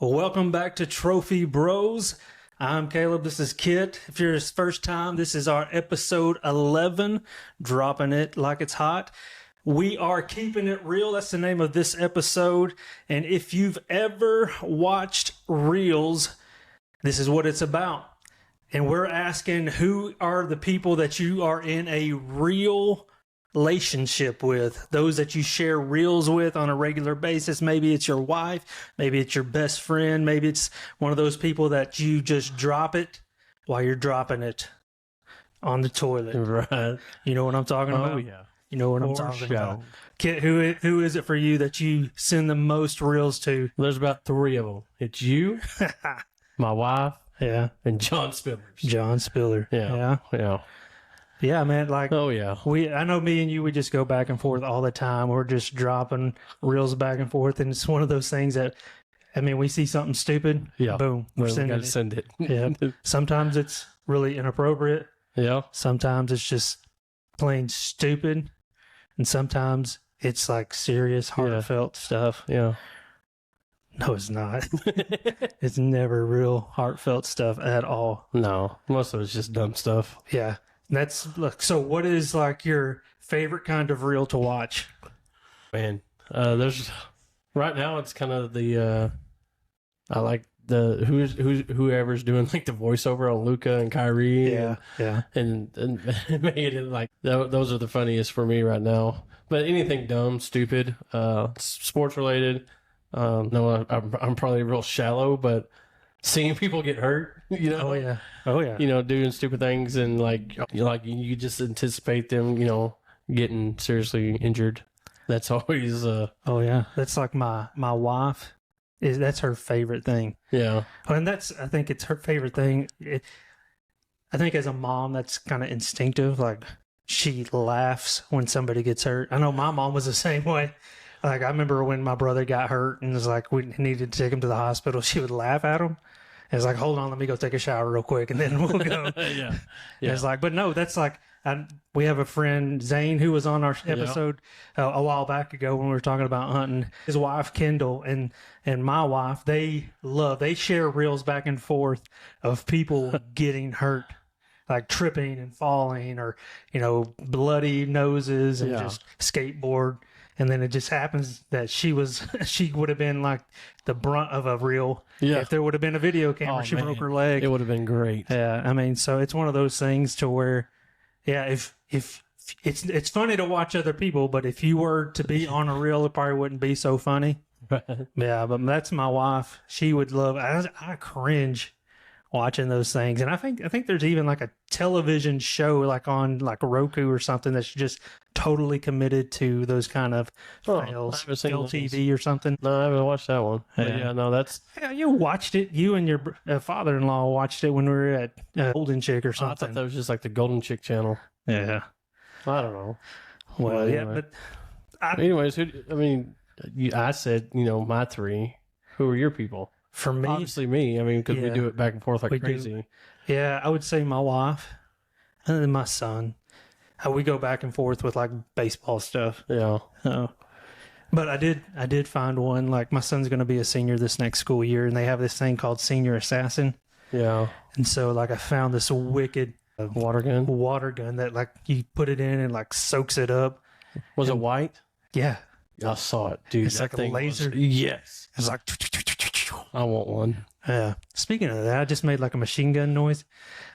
Welcome back to Trophy Bros. I'm Caleb. This is Kit. If you're his first time, this is our episode 11, dropping it like it's hot. We are keeping it real. That's the name of this episode. And if you've ever watched Reels, this is what it's about. And we're asking, who are the people that you are in a real relationship with, those that you share reels with on a regular basis. Maybe it's your wife, maybe it's your best friend, maybe it's one of those people that you just drop it while you're dropping it on the toilet. Right. You know what I'm talking about? Oh, yeah. You know what I'm talking about. Kit, who is it for you that you send the most reels to? There's about 3 of them. It's you, my wife, Yeah. and John Spillers. John Spiller. Yeah. Yeah. Yeah, man. Like, Oh, yeah. I know me and you, we just go back and forth all the time. We're just dropping reels back and forth. And it's one of those things that, I mean, we see something stupid. Yeah. Boom. We're We sending gotta it. send it. Yeah. Sometimes it's really inappropriate. Yeah. Sometimes it's just plain stupid. And sometimes it's like serious, heartfelt stuff. Yeah. No, it's not. It's never real heartfelt stuff at all. No. Most of it's just dumb stuff. Yeah. Look, so what is like your favorite kind of reel to watch? Man. There's right now it's kind of the I like the whoever's doing like the voiceover on Luca and Kyrie. Yeah. And made it like those are the funniest for me right now. But anything dumb, stupid, sports related. No, I'm probably real shallow, but seeing people get hurt, you know. Oh yeah. You know, doing stupid things and you just anticipate them, getting seriously injured. That's always Oh yeah. That's like my wife that's her favorite thing. yeah. And I think it's her favorite thing. I think as a mom, that's kind of instinctive. Like, she laughs when somebody gets hurt. I know my mom was the same way. Like, I remember when my brother got hurt and it was like we needed to take him to the hospital, she would laugh at him. And it's like, hold on, let me go take a shower real quick and then we'll go. Yeah. And it's like, but no, that's like, we have a friend, Zane, who was on our episode a while back ago when we were talking about hunting. His wife, Kendall, and my wife, they share reels back and forth of people getting hurt, like tripping and falling or, bloody noses and just skateboard. And then it just happens that she would have been like the brunt of a reel. Yeah. If there would have been a video camera, she broke her leg. It would have been great. Yeah. I mean, so it's one of those things to where, yeah, if it's funny to watch other people, but if you were to be on a reel, it probably wouldn't be so funny. Yeah. But that's my wife. She would love, I cringe watching those things. And I think there's even like a television show like on like Roku or something that's just totally committed to those kind of fails. LTV or something. No, I haven't watched that one. Yeah, no, that's... Yeah, you watched it. You and your father-in-law watched it when we were at Golden Chick or I something. thought that was just like the Golden Chick channel. Yeah. I don't know. Well, anyway. but Anyways, I said, my 3. Who are your people? For me, Obviously me. I mean, because we do it back and forth like crazy. Yeah, I would say my wife and then my son. We go back and forth with like baseball stuff. Yeah. But I did find one. Like, my son's going to be a senior this next school year, and they have this thing called Senior Assassin. Yeah. And so, like, I found this wicked Water gun that like you put it in and like soaks it up. Was it white? Yeah, I saw it, dude. it's like a laser. Yes. It's like. I want one. Yeah. Speaking of that, I just made like a machine gun noise.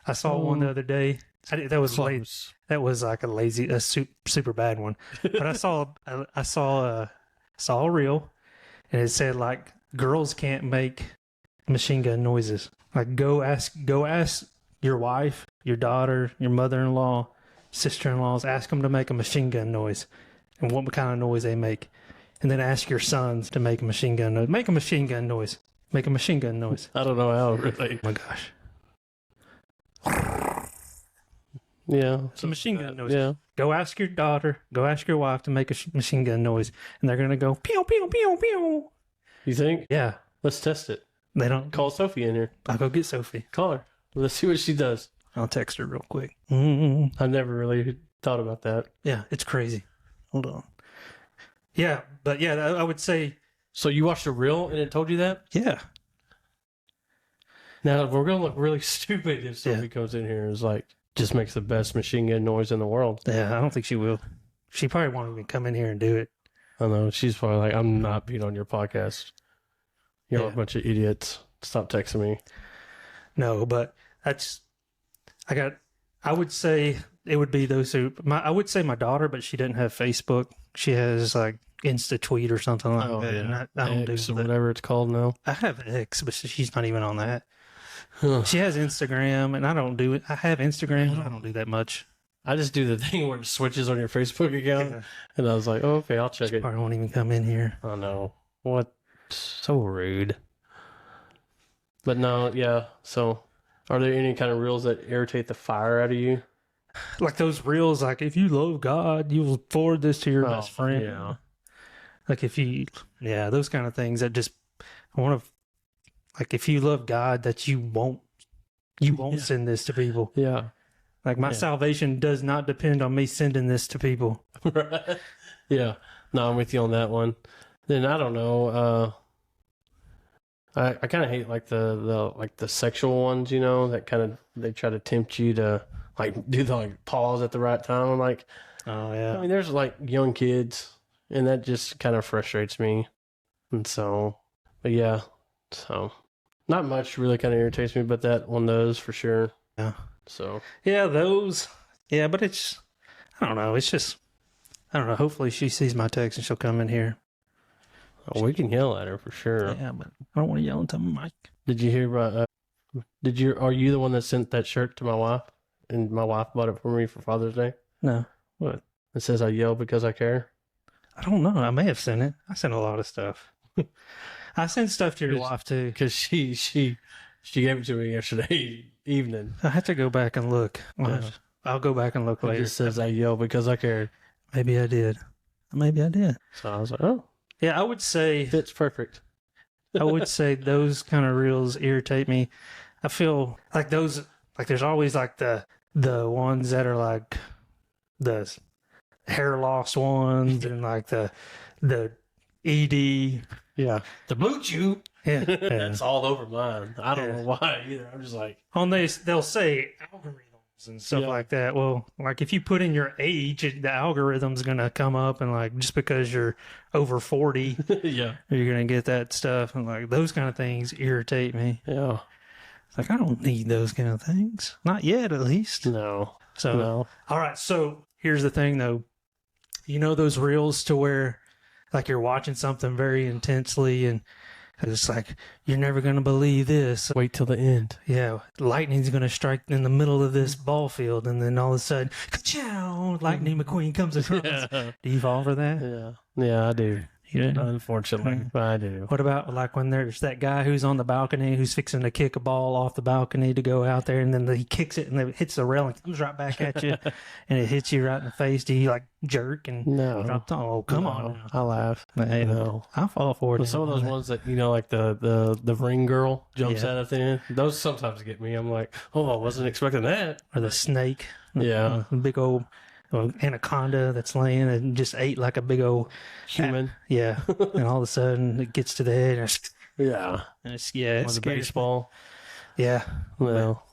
I saw one the other day. That was Close. That was like a super bad one. But I saw a reel, and it said like girls can't make machine gun noises. Like, go ask your wife, your daughter, your mother-in-law, sister-in-laws. Ask them to make a machine gun noise, and what kind of noise they make, and then ask your sons to make a machine gun noise. Make a machine gun noise. Make a machine gun noise. I don't know how really. Oh my gosh. Yeah. It's a machine gun noise. Yeah. Go ask your daughter, go ask your wife to make a machine gun noise, and they're going to go, pew, pew, pew, pew. You think? Yeah. Let's test it. They don't. Call Sophie in here. I'll go get Sophie. Call her. Let's see what she does. I'll text her real quick. Mm-hmm. I've never really thought about that. Yeah, it's crazy. Hold on. Yeah, but yeah, I would say. So you watched a reel and it told you that? Yeah. Now we're gonna look really stupid if somebody comes in here and is like, just makes the best machine gun noise in the world. Yeah, I don't think she will. She probably won't even come in here and do it. I know. She's probably like, I'm not being on your podcast. You're a bunch of idiots. Stop texting me. No, but I would say it would be those who, I would say my daughter, but she doesn't have Facebook. She has like Insta Tweet or something like that. Yeah. And I don't X do or that. whatever it's called now. I have X, but she's not even on that. Huh. She has Instagram, and I don't do it. I have Instagram, but I don't do that much. I just do the thing where it switches on your Facebook account. Yeah. And I was like, oh, okay, I'll check She it. probably won't even come in here. Oh, no. What? So rude. But no, yeah. So, are there any kind of reels that irritate the fire out of you? Like those reels, like if you love God, you will forward this to your best friend. Yeah. Like if you, those kind of things that just, I want to, like if you love God, that you won't send this to people. Yeah. Like my salvation does not depend on me sending this to people. Right. Yeah. No, I'm with you on that one. Then I don't know. I kind of hate like the sexual ones, you know, that kind of they try to tempt you to like do the like pause at the right time. Like, Oh yeah. I mean, there's like young kids, and that just kind of frustrates me. And so, but yeah, so not much really kind of irritates me, but that one does for sure. Yeah. So Yeah, those. Yeah, but it's, I don't know. It's just, I don't know. Hopefully she sees my text and she'll come in here. we can yell at her for sure. Yeah, but I don't want to yell into my mic. Did you hear about? Are you the one that sent that shirt to my wife, and my wife bought it for me for Father's Day? No. What? It says I yell because I care. I don't know. I may have sent it. I sent a lot of stuff. I sent stuff to your wife too. Because she gave it to me yesterday evening. I have to go back and look. I'll go back and look It later. just says I yell because I care. Maybe I did. Maybe I did. So I was like, oh, Yeah, I would say fits perfect. those kind of reels irritate me. I feel like those, like there's always like the ones that are like the hair loss ones and like the ED. Yeah, the blue chew. Yeah, That's all over mine. I don't know why either. I'm just like, on these they'll say algorithms and stuff like that. Well, like if you put in your age, the algorithm's gonna come up, and like just because you're over 40, yeah, you're gonna get that stuff, and like those kind of things irritate me. yeah. It's like I don't need those kind of things, not yet, at least. No, So, no. all right. So here's the thing, though. You know those reels to where, like, you're watching something very intensely, and it's like you're never gonna believe this. Wait till the end. Yeah, lightning's gonna strike in the middle of this ball field, and then all of a sudden, ka-chow, Lightning McQueen comes across. Yeah, Do you fall for that? yeah, I do. You do? Unfortunately, I do. What about like when there's that guy who's on the balcony who's fixing to kick a ball off the balcony to go out there, and then he kicks it and it hits the rail and comes right back at you, and it hits you right in the face? Do you like jerk and No, drop? Oh, come on! Now. I laugh. Hey, No. I'll fall for it. But some of those ones that, you know, like the ring girl jumps out at the end, those sometimes get me. I'm like, oh, I wasn't expecting that. Or the snake, Yeah. big old anaconda that's laying and just ate like a big old Human. yeah, and all of a sudden it gets to the head and Yeah. it's Or it's the scary. baseball. Yeah, Well,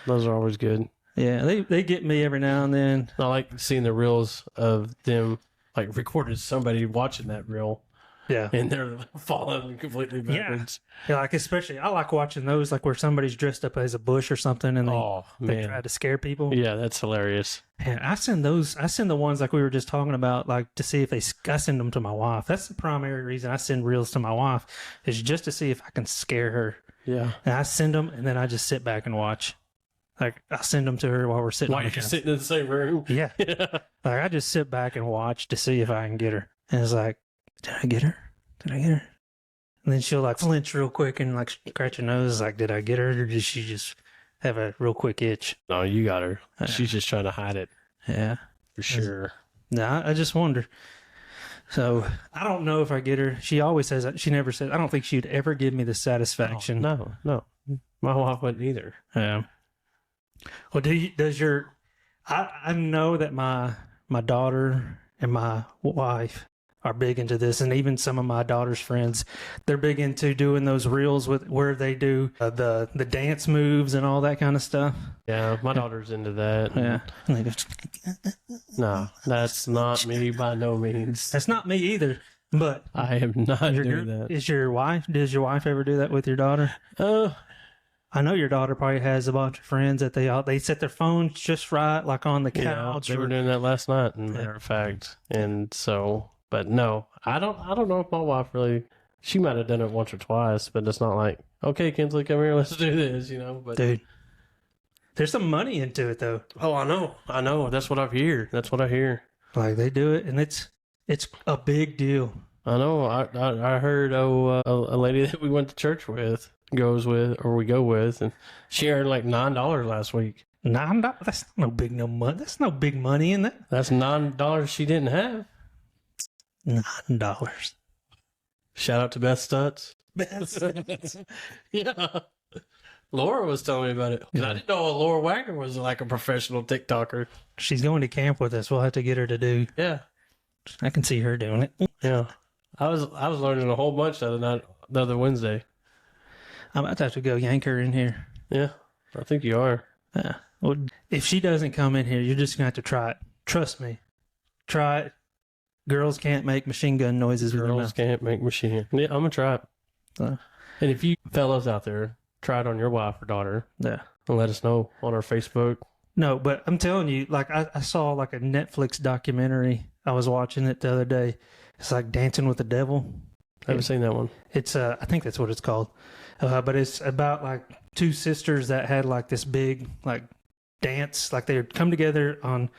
those are always good. yeah, they get me every now and then. I like seeing the reels of them, like recorded somebody watching that reel, Yeah. and they're falling completely backwards. Yeah, like especially I like watching those, like where somebody's dressed up as a bush or something, and they try Man. to scare people. Yeah, that's hilarious. And I send the ones like we were just talking about, like to see if I send them to my wife. That's the primary reason I send reels to my wife, is just to see if I can scare her. Yeah. And I send them, and then I just sit back and watch. Like I send them to her while we're sitting. Why on you're the couch. sitting in the same room? Yeah. Yeah. Like I just sit back and watch to see if I can get her. And it's like, did I get her? Did I get her? And then she'll like flinch real quick and like scratch her nose. Like, did I get her, or did she just have a real quick itch? No, you got her. She's just trying to hide it Yeah. for sure. No, I just wonder. So I don't know if I get her. She always says that. She never said. I don't think she'd ever give me the satisfaction. No. My wife wouldn't either. Yeah. Well, I know that my daughter and my wife, are big into this, and even some of my daughter's friends, they're big into doing those reels with where they do the dance moves and all that kind of stuff. Yeah, my daughter's into that. Yeah, and they just, No, that's not me by no means. that's not me either. But I am not doing that. Does your wife ever do that with your daughter? I know your daughter probably has a bunch of friends that they set their phones just right, like on the couch. They were doing that last night, as a matter of fact. And so, but no, I don't know if my wife really. She might have done it once or twice, but it's not like, okay, Kinsley, come here, let's do this, But dude, there's some money into it though. Oh, I know. That's what I hear. Like they do it, and it's a big deal. I know. I heard a lady that we went to church with we go with, and she earned like $9 last week. $9? That's no big money. That's no big money in that. That's $9 she didn't have. $9. Shout out to Beth Stutz. Yeah. Laura was telling me about it. I didn't know Laura Wagner was like a professional TikToker. She's going to camp with us. We'll have to get her to do. Yeah. I can see her doing it. Yeah. I was learning a whole bunch the other Wednesday. I'm about to have to go yank her in here. Yeah, I think you are. Yeah. Well, if she doesn't come in here, you're just going to have to try it. Trust me. Try it. Girls can't make machine gun noises. Girls can't make machine. Yeah, I'm going to try it. And if you fellas out there, try it on your wife or daughter. Yeah. And let us know on our Facebook. No, but I'm telling you, like I saw like a Netflix documentary. I was watching it the other day. It's like Dancing with the Devil. I haven't seen that one. It's I think that's what it's called. But it's about like two sisters that had like this big like dance, like they would come together on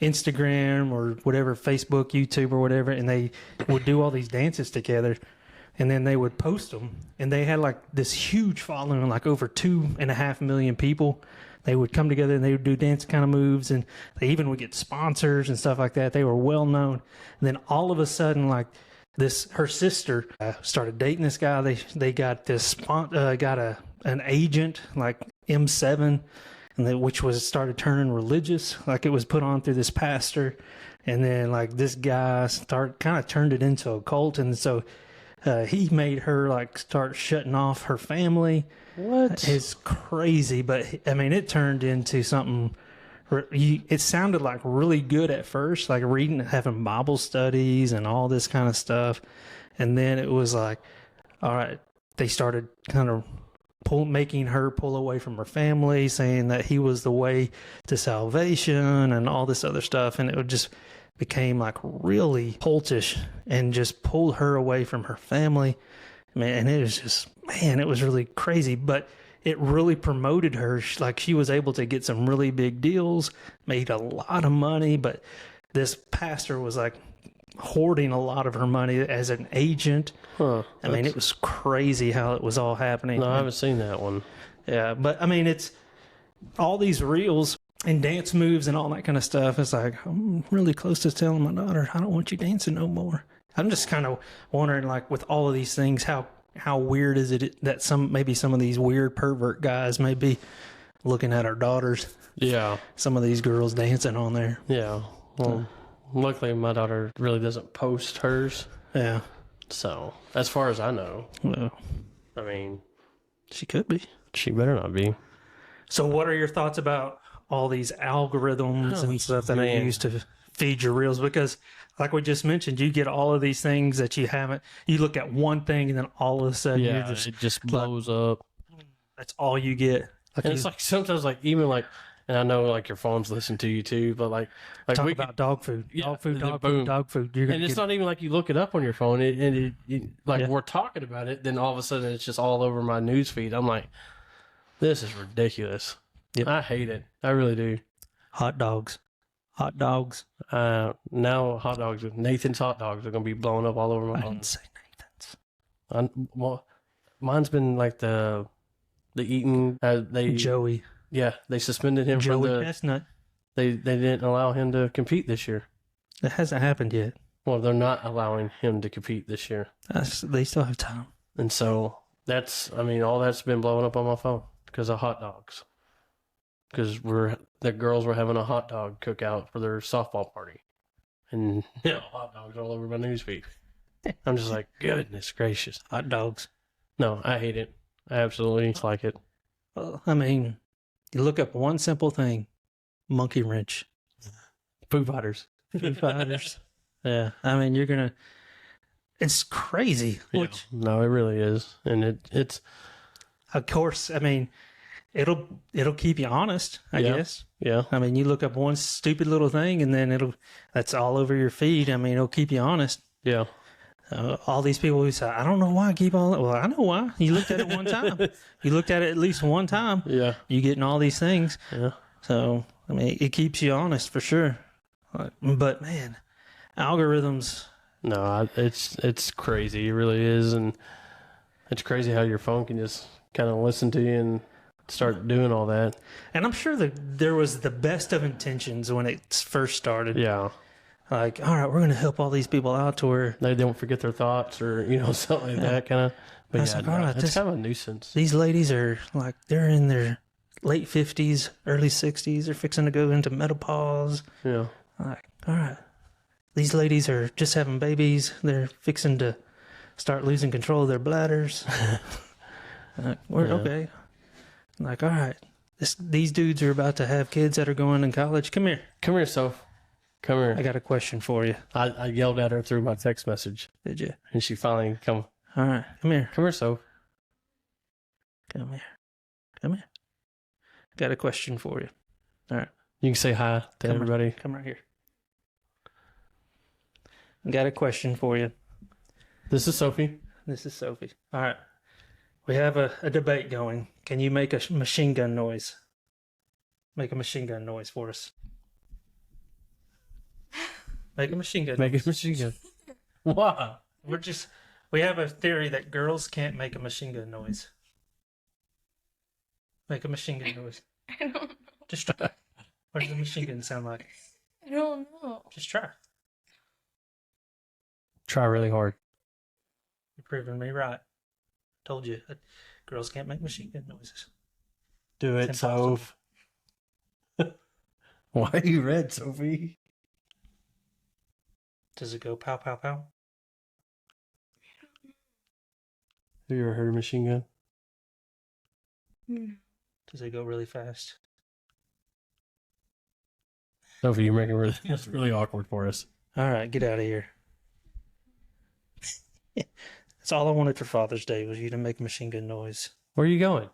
Instagram or whatever, Facebook, YouTube or whatever, and they would do all these dances together, and then they would post them, and they had like this huge following, like over 2.5 million people. They would come together and they would do dance kind of moves, and they even would get sponsors and stuff like that. They were well known. And then all of a sudden, like her sister started dating this guy. They got an agent like M7, and which started turning religious. Like it was put on through this pastor, and then like this guy kind of turned it into a cult, and so he made her like start shutting off her family. What? It's crazy, but I mean, it turned into something. It sounded like really good at first, like having Bible studies and all this kind of stuff, and then it was like, all right, they started kind of making her pull away from her family, saying that he was the way to salvation and all this other stuff, and it just became like really cultish and just pulled her away from her family. Man, and it was just, it was really crazy, but it really promoted her. Like she was able to get some really big deals, made a lot of money, but this pastor was like hoarding a lot of her money as an agent. I mean, it was crazy how it was all happening. No, I haven't seen that one. Yeah, but I mean, it's all these reels and dance moves and all that kind of stuff. It's like, I'm really close to telling my daughter, I don't want you dancing no more. I'm just kind of wondering, like, with all of these things, how weird is it that maybe some of these weird pervert guys may be looking at our daughters? Yeah. Some of these girls dancing on there. Yeah. Well, luckily my daughter really doesn't post hers. Yeah. So, as far as I know. Well, I mean, she could be. She better not be. So what are your thoughts about all these algorithms and stuff that are used to feed your reels? Because like we just mentioned, you get all of these things that you look at one thing and then all of a sudden it just blows up. That's all you get. Like, and it's like sometimes like even like, and I know like your phones listen to you too, but like talk about dog food. Dog food. And it's not even like you look it up on your phone we're talking about it, then all of a sudden it's just all over my news feed. I'm like, this is ridiculous. Yep. I hate it. I really do. Hot dogs. Now hot dogs, Nathan's hot dogs are going to be blowing up all over my phone. I didn't say Nathan's. Well, mine's been like the eating. Joey. Yeah, they suspended him Joey from the Chestnut. They didn't allow him to compete this year. It hasn't happened yet. Well, they're not allowing him to compete this year. They still have time. And so all that's been blowing up on my phone because of hot dogs. Because the girls were having a hot dog cookout for their softball party. and hot dogs all over my newsfeed. I'm just like, goodness gracious. Hot dogs. No, I hate it. I absolutely dislike it. Well, I mean, you look up one simple thing: monkey wrench. Foo Fighters. Foo Fighters. Yeah, I mean, you're gonna. It's crazy. Yeah. Which, No, it really is, and it's of course, I mean, it'll keep you honest. I Yeah. guess. yeah, I mean, you look up one stupid little thing, and then that's all over your feed. I mean, it'll keep you honest. yeah. All these people who say, "I don't know why I keep all that." Well, I know why. You looked at it one time. You looked at it at least one time. Yeah, You getting all these things. yeah. So I mean, it keeps you honest for sure. But man, algorithms. No, it's crazy. It really is, and it's crazy how your phone can just kind of listen to you and start doing all that. And I'm sure that there was the best of intentions when it first started. Yeah, Like, all right, we're going to help all these people out to where they don't forget their thoughts or something like that kind of. But That's yeah, like, no, all right, it's this- kind of a nuisance. these ladies are like, they're in their late 50s, early 60s. They're fixing to go into menopause. Yeah, Like, all right, these ladies are just having babies. They're fixing to start losing control of their bladders. We're Yeah. okay. Like, all right, these dudes are about to have kids that are going in college. Come here. come here, Soph. Come I here. got a question for you. I yelled at her through my text message, Did you? and she finally come All right, come here. here, Soph. Come here. Come here. Got a question for you. You can say hi to Come on. everybody. Come right here. Got a question for you. This is Sophie. This is Sophie. All right. We have a debate going. Can you make a machine gun noise? Make a machine gun noise for us. Make a machine gun Make noise. it machine gun. Wow. We have a theory that girls can't make a machine gun noise. Make a machine gun noise. I don't know. Just try. What does a machine gun sound like? I don't know. Just try. Try really hard. You're proving me right. Told you. Girls can't make machine gun noises. Do it, It's impossible. Soph. Why are you red, Sophie? Does it go pow, pow, pow? Have you ever heard a machine gun? Hmm. Does it go really fast? Sophie, you're making it's really awkward for us. All right, get out of here. That's all I wanted for Father's Day was you to make a machine gun noise. Where are you going?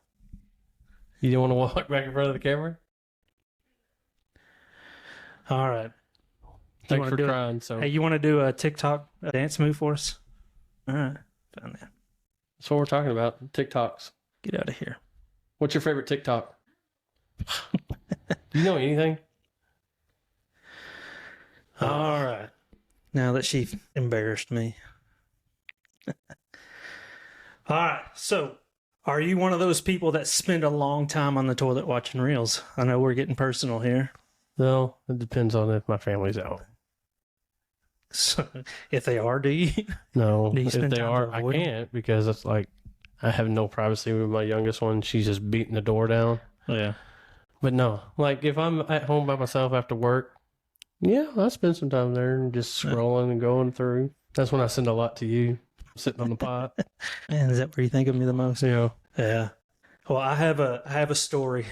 You didn't want to walk back in front of the camera? All right. Thanks wanna for do it? crying. So Hey, you want to do a TikTok dance move for us? All right. Found that. that's what we're talking about. TikToks. Get out of here. What's your favorite TikTok? Do you know anything? All right. Now that she embarrassed me. All right. So, are you one of those people that spend a long time on the toilet watching reels? I know we're getting personal here. No, it depends on if my family's out. So, if they are, do you? No, Do you if spend they time are, to I avoid them? can't because it's like I have no privacy with my youngest one. She's just beating the door down. Yeah. But no, like if I'm at home by myself after work, yeah, I spend some time there and just scrolling and going through. That's when I send a lot to you, sitting on the pot. Man, is that where you think of me the most? You know, Yeah. Well, I have a story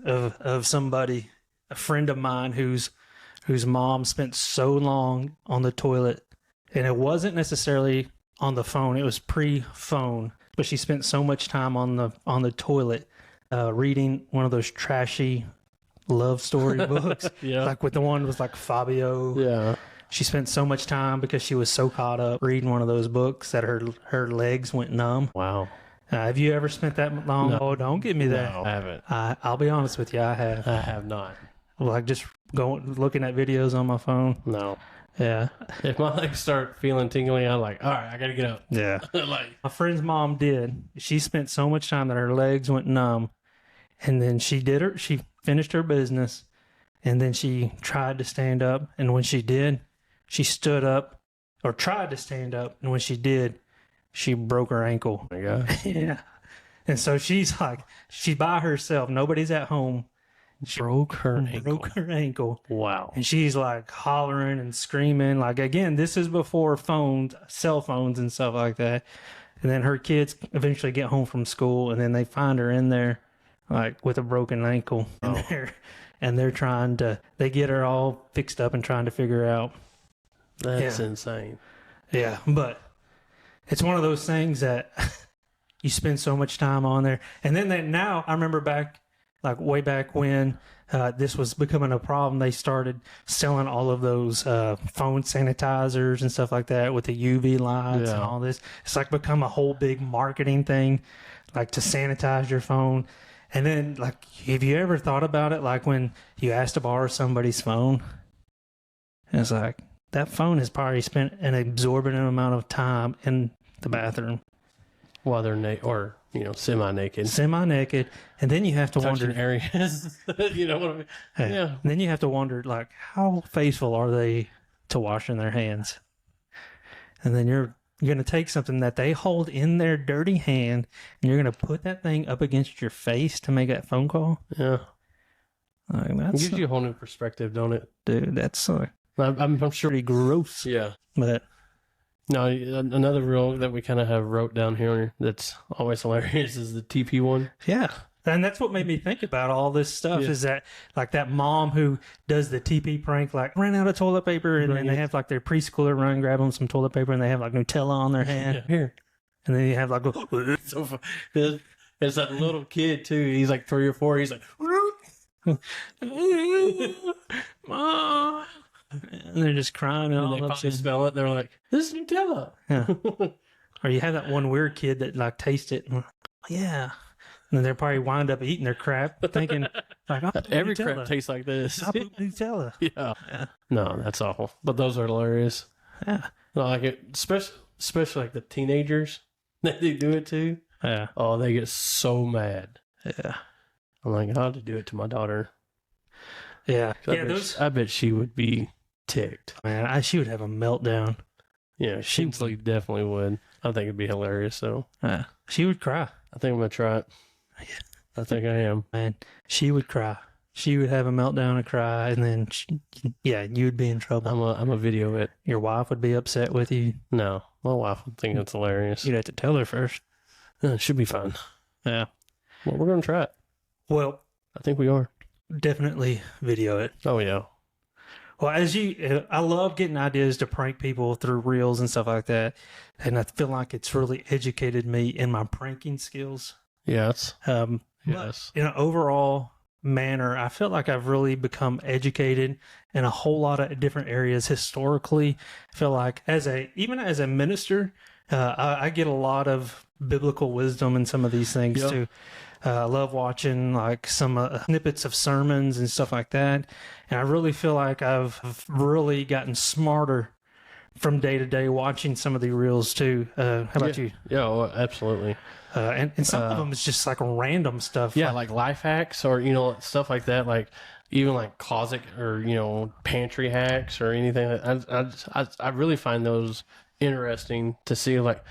of somebody, a friend of mine whose mom spent so long on the toilet, and it wasn't necessarily on the phone; it was pre-phone. But she spent so much time on the toilet, reading one of those trashy love story books, yeah, like with the one with like Fabio. yeah. She spent so much time because she was so caught up reading one of those books that her legs went numb. Wow. Have you ever spent that long? No. Oh, don't give me that. No, I haven't. I'll be honest with you, I have. I have not. Like just going looking at videos on my phone. No. Yeah, If my legs start feeling tingly, I'm like, all right, I gotta get up. yeah. Like, My friend's mom did. She spent so much time that her legs went numb, and then she finished her business, and then she tried to stand up, and when she did, she stood up or tried to stand up, and when she did, she broke her ankle. oh my God. Yeah. And so she's by herself. Nobody's at home. broke her ankle. Broke her ankle. Wow. And she's like hollering and screaming. Like, again, this is before phones, cell phones and stuff like that. And then her kids eventually get home from school, and then they find her in there, like with a broken ankle. And they're trying to, they get her all fixed up and trying to figure out. That's insane. Yeah, but it's one of those things that you spend so much time on there. And then now, I remember back, like way back when this was becoming a problem, they started selling all of those phone sanitizers and stuff like that with the UV lights and all this. It's like become a whole big marketing thing, like to sanitize your phone. And then, like, have you ever thought about it, like when you asked to borrow somebody's phone? And it's like, that phone has probably spent an exorbitant amount of time in the bathroom. While they're naked, or, semi-naked. Semi-naked. And then you have to Touching wonder. areas. You know what I mean? Yeah. And then you have to wonder, like, how faithful are they to washing their hands? And then you're going to take something that they hold in their dirty hand, and you're going to put that thing up against your face to make that phone call? Yeah. Like, It gives you a whole new perspective, don't it? Dude, that's I'm sure. pretty gross. Yeah. But No, another rule that we kind of have wrote down here that's always hilarious is the TP one. yeah. And that's what made me think about all this stuff is that, like, that mom who does the TP prank, like, ran out of toilet paper, and then they have, like, their preschooler run, grab them some toilet paper, and they have, like, Nutella on their hand. Here. And then you have, like, So there's that little kid, too. He's like 3 or 4. He's like, Mom. And they're just crying. and they finally smell it. They're like, this is Nutella. Yeah. Or you have that one weird kid that, like, tastes it. And, yeah. And then they'll probably wind up eating their crap, thinking, like, Every Nutella. crap tastes like this. I poop Nutella. Yeah. No, that's awful. But those are hilarious. Yeah. No, like it, especially like the teenagers that they do it to. Yeah. Oh, they get so mad. Yeah. I'm like, I ought to do it to my daughter. Yeah. I bet she would be ticked. Man, she would have a meltdown. Yeah, she definitely would. I think it'd be hilarious. So She would cry. I think I'm gonna try it. I think I am. Man, she would cry. She would have a meltdown and cry, and then, you would be in trouble. I'm a video it. Your wife would be upset with you. No, my wife would think it's hilarious. You'd have to tell her first. It should be fun. Yeah. Well, we're gonna try it. Well, I think we are. definitely video it. Oh yeah. Well, I love getting ideas to prank people through reels and stuff like that, and I feel like it's really educated me in my pranking skills. Yes. Yes. In an overall manner, I feel like I've really become educated in a whole lot of different areas historically. I feel like even as a minister, I get a lot of biblical wisdom in some of these things too. I love watching like some snippets of sermons and stuff like that. And I really feel like I've really gotten smarter from day to day watching some of the reels too. How about you? Yeah, well, absolutely. And some of them is just like random stuff. Yeah, like life hacks or, stuff like that. Like even like closet or, pantry hacks or anything. I really find those interesting to see, like,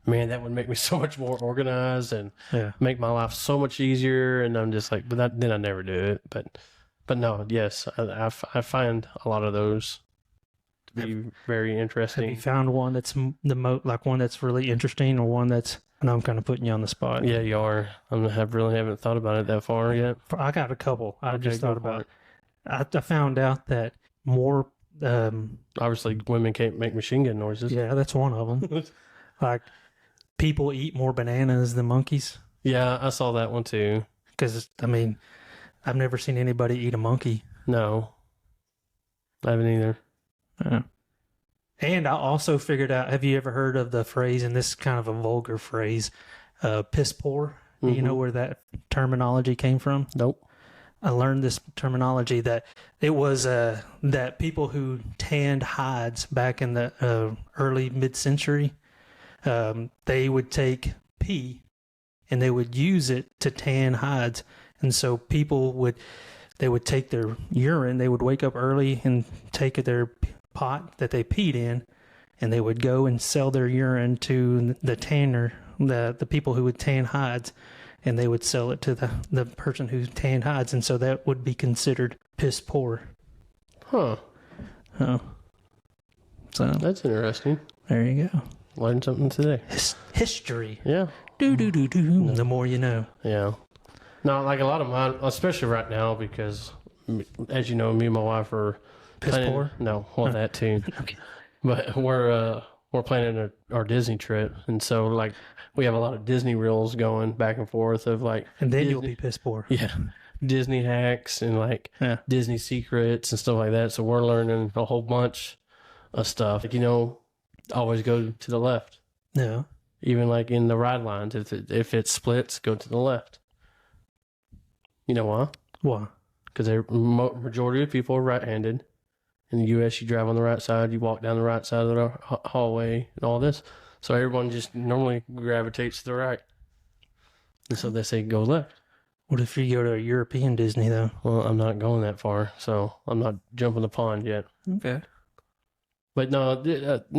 man, that would make me so much more organized and make my life so much easier. And I'm just like, then I never do it. But no, yes, I find a lot of those to be very interesting. Have you found one that's one that's really interesting, or one that's? I know I'm kind of putting you on the spot. Yeah, you are. I really haven't thought about it that far yet. I got a couple. I just thought about it. I found out that more. Obviously, women can't make machine gun noises. Yeah, that's one of them. Like, people eat more bananas than monkeys. Yeah, I saw that one too. Because, I've never seen anybody eat a monkey. No, I haven't either. And I also figured out, have you ever heard of the phrase, and this is kind of a vulgar phrase, piss poor? Do you know where that terminology came from? Nope. I learned this terminology that it was that people who tanned hides back in the early mid-century, they would take pee and they would use it to tan hides. And so they would take their urine, they would wake up early and take their pot that they peed in, and they would go and sell their urine to the tanner, the people who would tan hides. and they would sell it to the person who tanned hides, and so that would be considered piss poor. Huh. Oh, so That's interesting. there you go. Learned something today. History. Yeah. Do. The more you know. Yeah. No, like a lot of mine, especially right now, because as you know, me and my wife are Piss poor? No, well, that too. Okay. But we're planning our Disney trip, and so like we have a lot of Disney reels going back and forth of like, And then Disney, you'll be piss poor. yeah, Disney hacks and like Disney secrets and stuff like that. So we're learning a whole bunch of stuff. Like, always go to the left. No. Even like in the ride lines, if it splits, go to the left. You know why? Why? Because the majority of people are right-handed. In the U.S., you drive on the right side, you walk down the right side of the hallway, and all this. So everyone just normally gravitates to the right. And so they say go left. What if you go to a European Disney, though? Well, I'm not going that far, so I'm not jumping the pond yet. Okay. But no,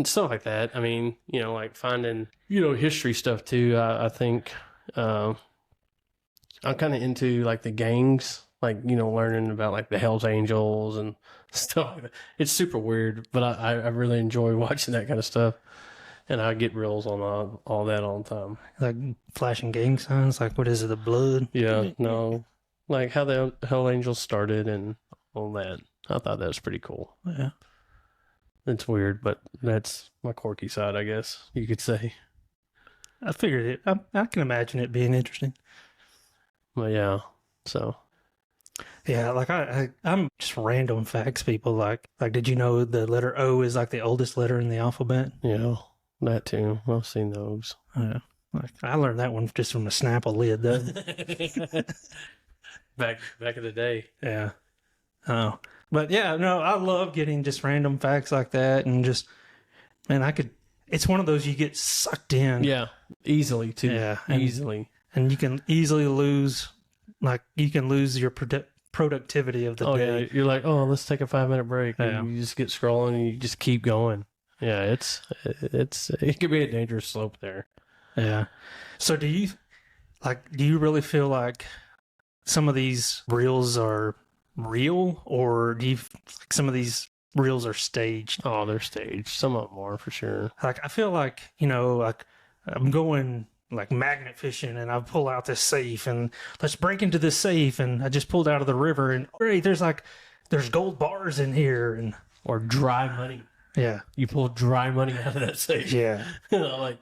stuff like that. I mean, like finding, history stuff too. I think I'm kind of into like the gangs, like, learning about like the Hells Angels and stuff like that. It's super weird, but I really enjoy watching that kind of stuff. And I get reels on all that all the time. Like flashing gang signs, like what is it, the blood? Yeah, no. Like how the Hell Angels started and all that. I thought that was pretty cool. Yeah. It's weird, but that's my quirky side, I guess you could say. I figured it. I can imagine it being interesting. But yeah, so. Yeah, like I'm just random facts, people. Like, did you know the letter O is like the oldest letter in the alphabet? Yeah, that too. I've seen those. Yeah. Like I learned that one just from the Snapple lid, though. back in the day. Yeah. Oh, but yeah, no, I love getting just random facts like that, and just, man, it's one of those you get sucked in. Yeah, easily too. Yeah, easily. And you can easily lose, your productivity of the day. Yeah, you're like, oh, let's take a 5-minute break. Yeah. And you just get scrolling and you just keep going. Yeah, it could be a dangerous slope there. Yeah. So do you really feel like some of these reels are real, or do you like some of these reels are staged? Oh, they're staged. Some of them are for sure. Like I feel like, like I'm going like magnet fishing and I pull out this safe and let's break into this safe, and I just pulled out of the river and great, there's gold bars in here, or dry money. Yeah. You pull dry money out of that safe. Yeah. Like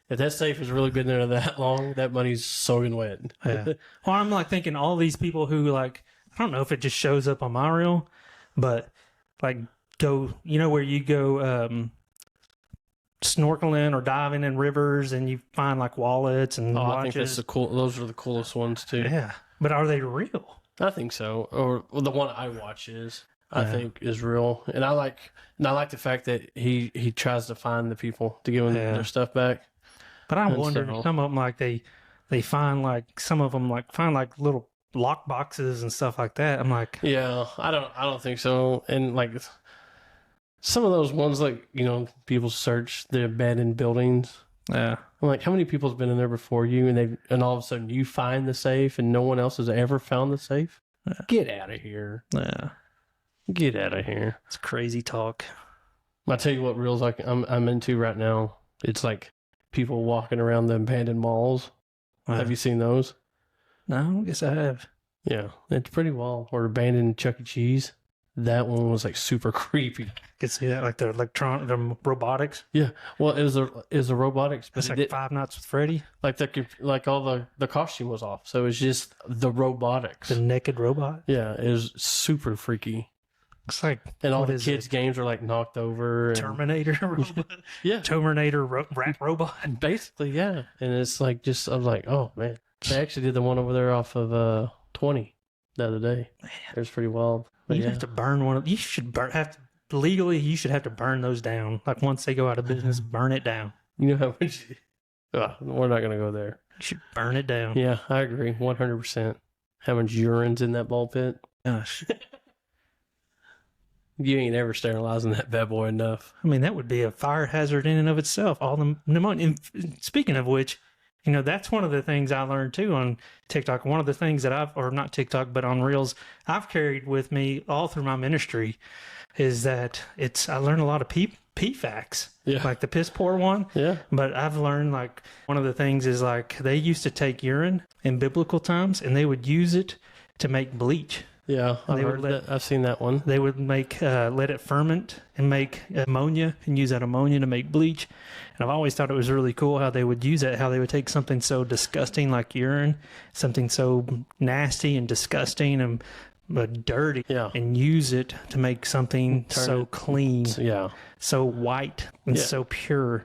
if that safe has really been there that long, that money's soaking wet. Yeah. Well, I'm like thinking all these people who like, I don't know if it just shows up on my reel, but like go, where you go snorkeling or diving in rivers and you find like wallets and watches. I think that's those are the coolest ones too. Yeah. But are they real? I think so. Or the one I watch I think is real. And I like the fact that he tries to find the people to give them their stuff back. But I'm wondering, some of them like they find like, some of them like find like little lock boxes and stuff like that. I'm like, yeah, I don't think so. And like some of those ones, like, people search the abandoned buildings. Yeah. I'm like, how many people's been in there before you, and all of a sudden you find the safe and no one else has ever found the safe? Yeah. Get out of here. Yeah. Get out of here. It's crazy talk. I'll tell you what reels like I'm into right now. It's like people walking around the abandoned malls. Wow. Have you seen those? No, I guess I have. Yeah, it's pretty wild. Or abandoned Chuck E. Cheese. That one was like super creepy. I could see that, like the robotics. Yeah, well, it was a robotics, but it's like Five Nights with Freddy. Like all the costume was off, so it was just the robotics. The naked robot. Yeah, it was super freaky. It's like, and all the kids' games were like knocked over. Terminator robot. Yeah, Terminator rat robot. Basically, yeah. And it's like I was like, oh man, they actually did the one over there off of 20 the other day. Man. It was pretty wild. You have to burn one of. You should legally. You should have to burn those down. Like once they go out of business, burn it down. You know how much? We're not gonna go there. You should burn it down. Yeah, I agree, 100%. How much urine's in that ball pit? Gosh. You ain't ever sterilizing that bad boy enough. I mean, that would be a fire hazard in and of itself. All the pneumonia. And speaking of which, That's one of the things I learned too on TikTok. One of the things that or not TikTok, but on Reels, I've carried with me all through my ministry is that I learned a lot of pee facts, like the piss poor one. Yeah. But I've learned like one of the things is like they used to take urine in biblical times and they would use it to make bleach. Yeah, I've seen that one. They would let it ferment and make ammonia and use that ammonia to make bleach. And I've always thought it was really cool how they would use it, how they would take something so disgusting like urine, something so nasty and disgusting and dirty, and use it to make something so clean, so white and so pure.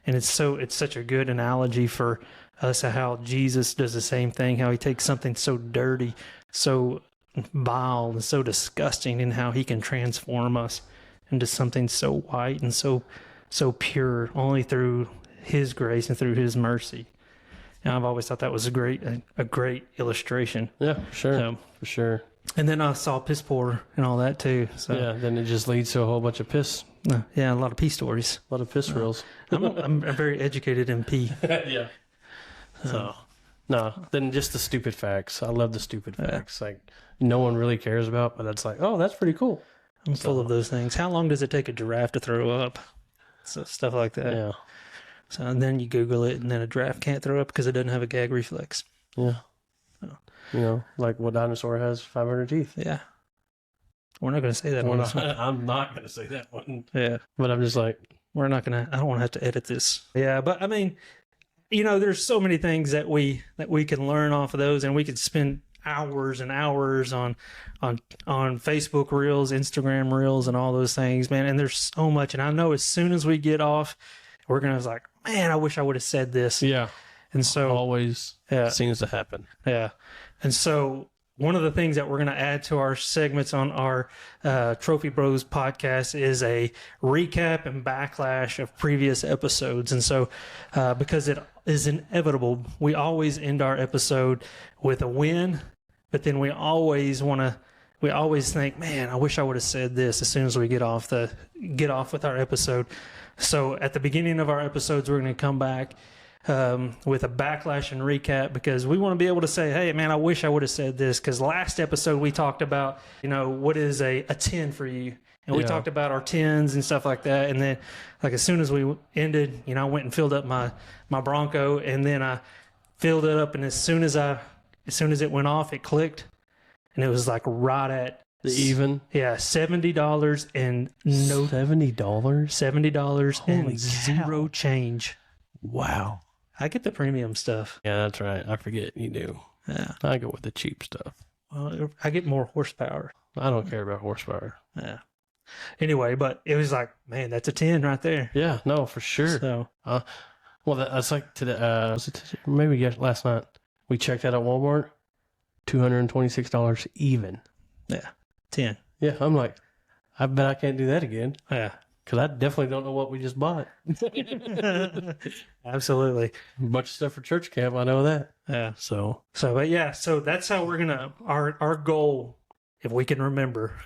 And it's such a good analogy for us how Jesus does the same thing, how he takes something so dirty, so vile and so disgusting, and how he can transform us into something so white and so pure only through his grace and through his mercy. And I've always thought that was a great illustration. Yeah, for sure. And then I saw piss poor and all that too. So yeah, then it just leads to a whole bunch of piss. Yeah, a lot of pee stories. A lot of piss reels. I'm very educated in pee. Yeah. So, no, then just the stupid facts. I love the stupid facts. Like, no one really cares about, but it's like, oh, that's pretty cool. I'm full of those things. How long does it take a giraffe to throw up? So stuff like that. Yeah. So and then you Google it, and then a giraffe can't throw up because it doesn't have a gag reflex. Yeah. Like what dinosaur has 500 teeth? Yeah. We're not going to say that one. I'm not going to say that one. Yeah. But I'm just like, I don't want to have to edit this. Yeah, but I mean, there's so many things that we can learn off of those, and we could spend hours and hours on Facebook Reels, Instagram Reels, and all those things, man. And there's so much. And I know as soon as we get off, we're going to like, man, I wish I would have said this. Yeah. And so always seems to happen. Yeah. And so one of the things that we're going to add to our segments on our Trophy Bros podcast is a recap and backlash of previous episodes. And so because it is inevitable, we always end our episode with a win, but then we always think, man, I wish I would have said this as soon as we get off with our episode. So at the beginning of our episodes, we're going to come back with a backlash and recap, because we want to be able to say, hey, man, I wish I would have said this, because last episode we talked about, what is a 10 for you? And we talked about our 10s and stuff like that. And then like as soon as we ended, I went and filled up my Bronco, and then I filled it up. And as soon as it went off, it clicked, and it was like right at the even. Yeah. $70 and no $70 and zero change. Wow. I get the premium stuff. Yeah, that's right. I forget you do. Yeah. I go with the cheap stuff. Well, I get more horsepower. I don't care about horsepower. Yeah. Anyway, but it was like, man, that's a 10 right there. Yeah, no, for sure. So, well, that's like today. Was it today? Maybe last night we checked out at Walmart, $226 even. Yeah, 10. Yeah, I'm like, I bet I can't do that again. Yeah. Because I definitely don't know what we just bought. Absolutely. A bunch of stuff for church camp. I know that. Yeah. So that's how we're going to, our goal, if we can remember,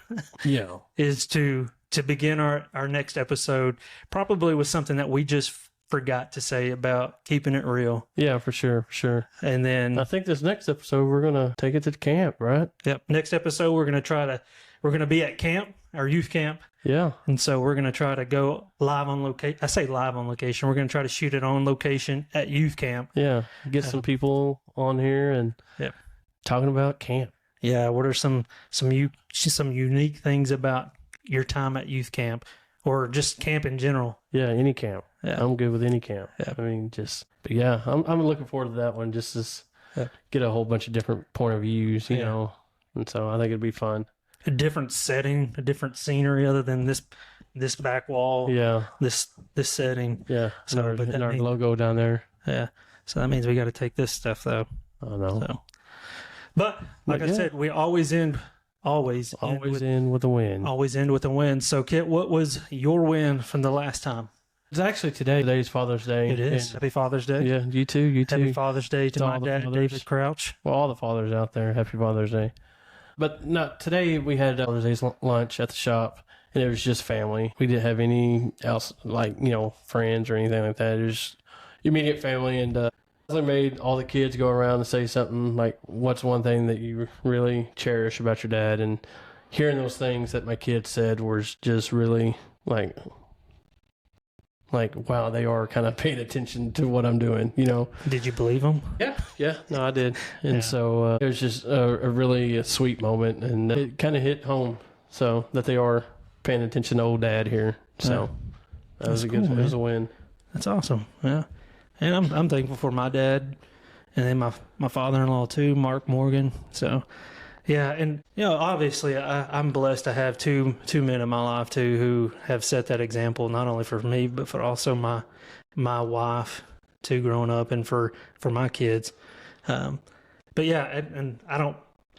is to begin our next episode, probably with something that we just forgot to say about keeping it real. Yeah, for sure. And then I think this next episode, we're going to take it to camp, right? Yep. Next episode, we're going to be at camp, our youth camp. Yeah. And so we're going to try to go live on location. I say live on location. We're going to try to shoot it on location at youth camp. Yeah. Get some people on here and talking about camp. Yeah. What are some unique things about your time at youth camp, or just camp in general? Yeah. Any camp. Yeah. I'm good with any camp. Yeah. I mean, but yeah, I'm looking forward to that one. Just to get a whole bunch of different point of views, you know, and so I think it'd be fun. A different setting, a different scenery other than this back wall. Yeah. This setting. Yeah. So, our logo down there. Yeah. So that means we got to take this stuff though. I know. So. But like I said, we always end with a win. Always end with a win. So Kit, what was your win from the last time? It's actually today. Today's Father's Day. It is. Happy Father's Day. Yeah, you too. Happy Father's Day to my dad, David Crouch. Well, all the fathers out there, happy Father's Day. But no, today we had Father's Day's lunch at the shop, and it was just family. We didn't have any else, like, friends or anything like that. It was immediate family, and I made all the kids go around and say something like, what's one thing that you really cherish about your dad? And hearing those things that my kids said was just really like, wow, they are kind of paying attention to what I'm doing, you know? Did you believe them? Yeah, no, I did. And so it was just a really sweet moment, and it kind of hit home, so that they are paying attention to old dad here. So that was cool, it was a win. That's awesome. Yeah. And I'm thankful for my dad, and then my father-in-law too, Mark Morgan. So, yeah, and obviously I'm blessed to have two men in my life too who have set that example, not only for me but for also my wife too, growing up, and for my kids. But yeah, and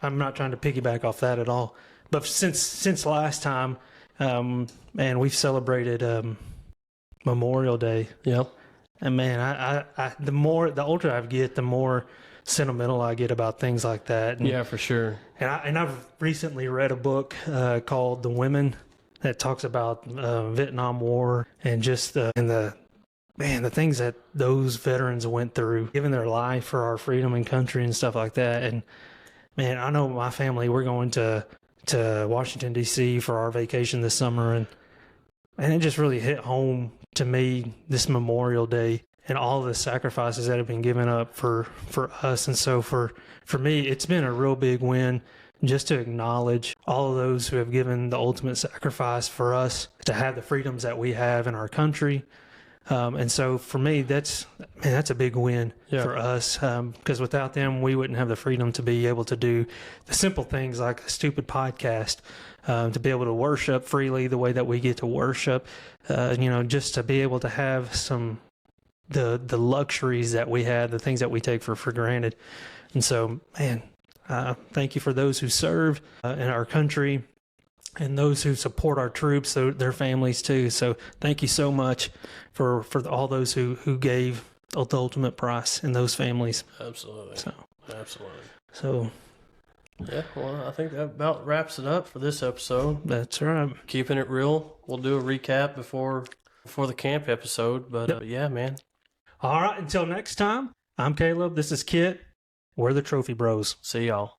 I'm not trying to piggyback off that at all. But since last time, man, we've celebrated Memorial Day. Yeah. And man, I the older I get, the more sentimental I get about things like that. And, Yeah, for sure. And I've recently read a book called The Women that talks about Vietnam War and just the things that those veterans went through, giving their life for our freedom and country and stuff like that. And man, I know my family, we're going to Washington D.C. for our vacation this summer, and it just really hit home to me this Memorial Day and all the sacrifices that have been given up for us. And so for me, it's been a real big win just to acknowledge all of those who have given the ultimate sacrifice for us to have the freedoms that we have in our country. And so for me, that's a big win for us, because without them, we wouldn't have the freedom to be able to do the simple things like a stupid podcast, to be able to worship freely the way that we get to worship, just to be able to have the luxuries that we have, the things that we take for granted. And so, man, thank you for those who serve in our country, and those who support our troops, their families too. So thank you so much for all those who gave the ultimate price in those families. Absolutely. Absolutely. So yeah, well, I think that about wraps it up for this episode. That's right. Keeping it real. We'll do a recap before the camp episode. But yeah, man. All right. Until next time, I'm Caleb. This is Kit. We're the Trophy Bros. See y'all.